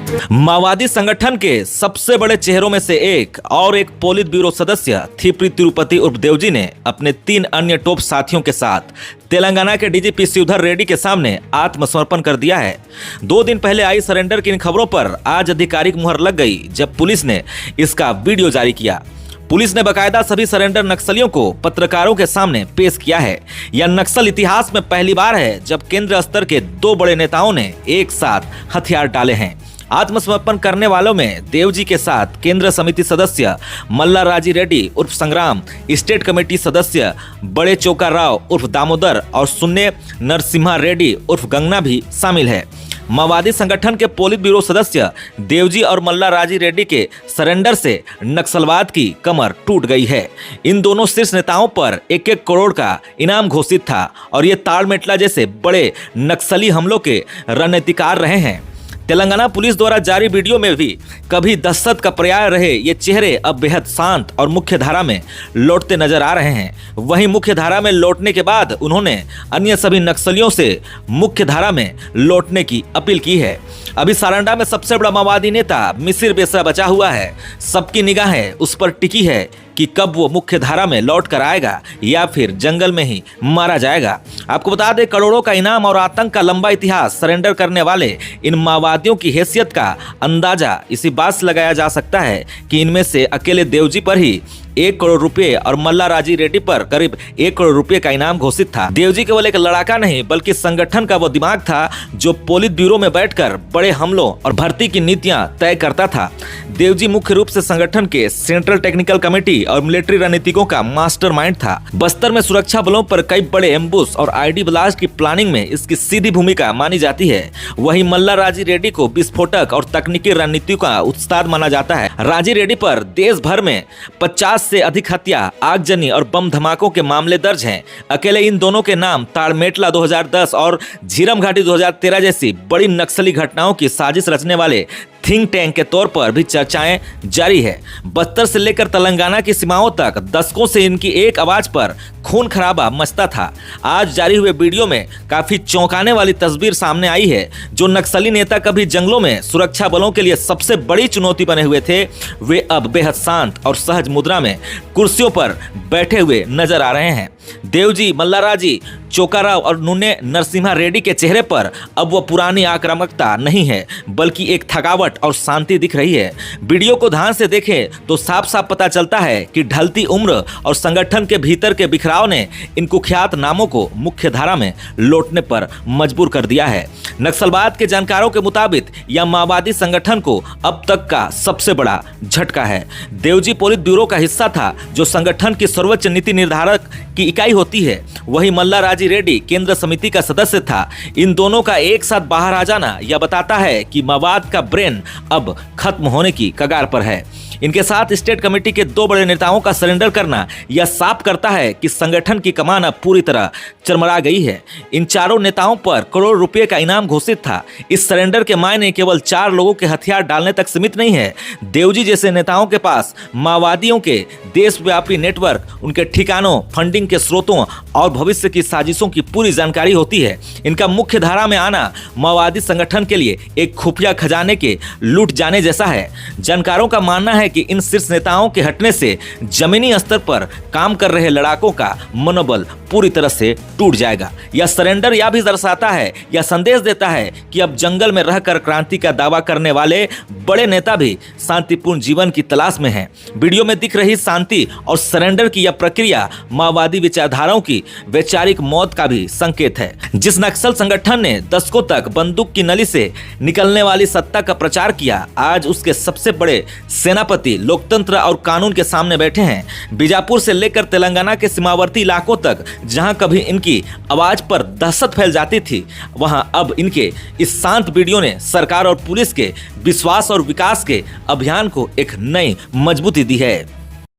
माओवादी संगठन के सबसे बड़े चेहरों में से एक और एक पोलित ब्यूरो सदस्य थिप्री तिरुपति उर्फ देवजी ने अपने 3 अन्य टॉप साथियों के साथ तेलंगाना के डीजीपी शिवधर रेड्डी के सामने आत्मसमर्पण कर दिया है। 2 दिन पहले आई सरेंडर की इन खबरों पर आज आधिकारिक मुहर लग गई जब पुलिस ने इसका वीडियो जारी किया। पुलिस ने बकायदा सभी सरेंडर नक्सलियों को पत्रकारों के सामने पेश किया है। यह नक्सल इतिहास में पहली बार है जब केंद्र स्तर के 2 बड़े नेताओं ने एक साथ हथियार डाले हैं। आत्मसमर्पण करने वालों में देवजी के साथ केंद्र समिति सदस्य मल्ला राजी रेड्डी उर्फ संग्राम, स्टेट कमेटी सदस्य बड़े चोका राव उर्फ दामोदर और सुन्ने नरसिम्हा रेड्डी उर्फ गंगना भी शामिल है। माओवादी संगठन के पोलित ब्यूरो सदस्य देवजी और मल्ला राजी रेड्डी के सरेंडर से नक्सलवाद की कमर टूट गई है। इन दोनों शीर्ष नेताओं पर 1-1 करोड़ का इनाम घोषित था और ये ताड़मेटला जैसे बड़े नक्सली हमलों के रणनीतिकार रहे हैं। तेलंगाना पुलिस द्वारा जारी वीडियो में भी कभी दहशत का पर्याय रहे ये चेहरे अब बेहद शांत और मुख्य धारा में लौटते नजर आ रहे हैं। वहीं मुख्य धारा में लौटने के बाद उन्होंने अन्य सभी नक्सलियों से मुख्य धारा में लौटने की अपील की है। अभी सारंडा में सबसे बड़ा माओवादी नेता मिसिर बेसरा बचा हुआ है। सबकी निगाहें उस पर टिकी है कि कब वो मुख्य धारा में लौट कर आएगा या फिर जंगल में ही मारा जाएगा। आपको बता दें, करोड़ों का इनाम और आतंक का लंबा इतिहास सरेंडर करने वाले इन माओवादियों की हैसियत का अंदाजा इसी बात से लगाया जा सकता है कि इनमें से अकेले देवजी पर ही 1 करोड़ रुपए और मल्ला राजी रेड्डी पर करीब 1 करोड़ रुपए का इनाम घोषित था। देवजी केवल एक लड़ाका नहीं बल्कि संगठन का वो दिमाग था जो पोलित ब्यूरो में बैठकर बड़े हमलों और भर्ती की नीतियां तय करता था। देवजी मुख्य रूप से संगठन के सेंट्रल टेक्निकल कमेटी और मिलिट्री रणनीतिकों का मास्टरमाइंड था। बस्तर में सुरक्षा बलों पर कई बड़े एम्बुश और आईडी ब्लास्ट की प्लानिंग में इसकी सीधी भूमिका मानी जाती है। वहीं मल्ला राजी रेड्डी को विस्फोटक और तकनीकी रणनीति का उस्ताद माना जाता है। राजी रेड्डी पर देश भर में 50 से अधिक हत्या, आगजनी और बम धमाकों के मामले दर्ज हैं। अकेले इन दोनों के नाम ताड़मेटला 2010 और झीरम घाटी 2013 जैसी बड़ी नक्सली घटनाओं की साजिश रचने वाले थिंक टैंक के तौर पर भी चर्चाएं जारी है। बस्तर से लेकर तेलंगाना की सीमाओं तक दशकों से इनकी एक आवाज पर खून खराबा मचता था। आज जारी हुए वीडियो में काफी चौंकाने वाली तस्वीर सामने आई है। जो नक्सली नेता कभी जंगलों में सुरक्षा बलों के लिए सबसे बड़ी चुनौती बने हुए थे, वे अब बेहद शांत और सहज मुद्रा में कुर्सियों पर बैठे हुए नजर आ रहे हैं। देवजी, मल्ला राजी, चोकाराव और नुन्ने नरसिम्हा रेड्डी के चेहरे पर अब वो पुरानी आक्रामकता नहीं है बल्कि एक थकावट और शांति दिख रही है। वीडियो को ध्यान से देखें तो साफ साफ पता चलता है कि ढलती उम्र और संगठन के भीतर के बिखराव ने इन कुख्यात नामों को मुख्य धारा में लौटने पर मजबूर कर दिया है। नक्सलवाद के जानकारों के मुताबिक यह माओवादी संगठन को अब तक का सबसे बड़ा झटका है। देवजी पोलित ब्यूरो का हिस्सा था जो संगठन की सर्वोच्च नीति निर्धारक की इकाई होती है। वही मल्ला राजी रेड्डी केंद्र समिति का सदस्य था। इन दोनों का एक साथ बाहर आ जाना यह बताता है कि माओवाद का ब्रेन अब खत्म होने की कगार पर है। इनके साथ स्टेट कमेटी के 2 बड़े नेताओं का सरेंडर करना यह साफ करता है कि संगठन की कमान अब पूरी तरह चरमरा गई है। इन चारों नेताओं पर करोड़ रुपए का इनाम घोषित था। इस सरेंडर के मायने केवल 4 लोगों के हथियार डालने तक सीमित नहीं है। देवजी जैसे नेताओं के पास माओवादियों के देशव्यापी नेटवर्क, उनके ठिकानों, फंडिंग के स्रोतों और भविष्य की साजिशों की पूरी जानकारी होती है। इनका मुख्य धारा में आना माओवादी संगठन के लिए एक खुफिया खजाने के लूट जाने जैसा है। जानकारों का मानना है कि इन शीर्ष नेताओं के हटने से जमीनी स्तर पर काम कर रहे लड़ाकों का मनोबल पूरी तरह से टूट जाएगा। यह सरेंडर यह भी दर्शाता है, यह संदेश देता है कि अब जंगल में रहकर क्रांति का दावा करने वाले बड़े नेता भी शांतिपूर्ण जीवन की तलाश में हैं। वीडियो में दिख रही शांति और सरेंडर की यह प्रक्रिया माओवादी विचारधाराओं की वैचारिक मौत का भी संकेत है। जिस नक्सल संगठन ने दशकों तक बंदूक की नली से निकलने वाली सत्ता का प्रचार किया, आज उसके सबसे बड़े सेनापति लोकतंत्र और कानून के सामने बैठे हैं। बीजापुर से लेकर तेलंगाना के सीमावर्ती इलाकों तक जहां कभी इनकी आवाज पर दहशत फैल जाती थी, वहां अब इनके इस शांत वीडियो ने सरकार और पुलिस के विश्वास और विकास के अभियान को एक नई मजबूती दी है।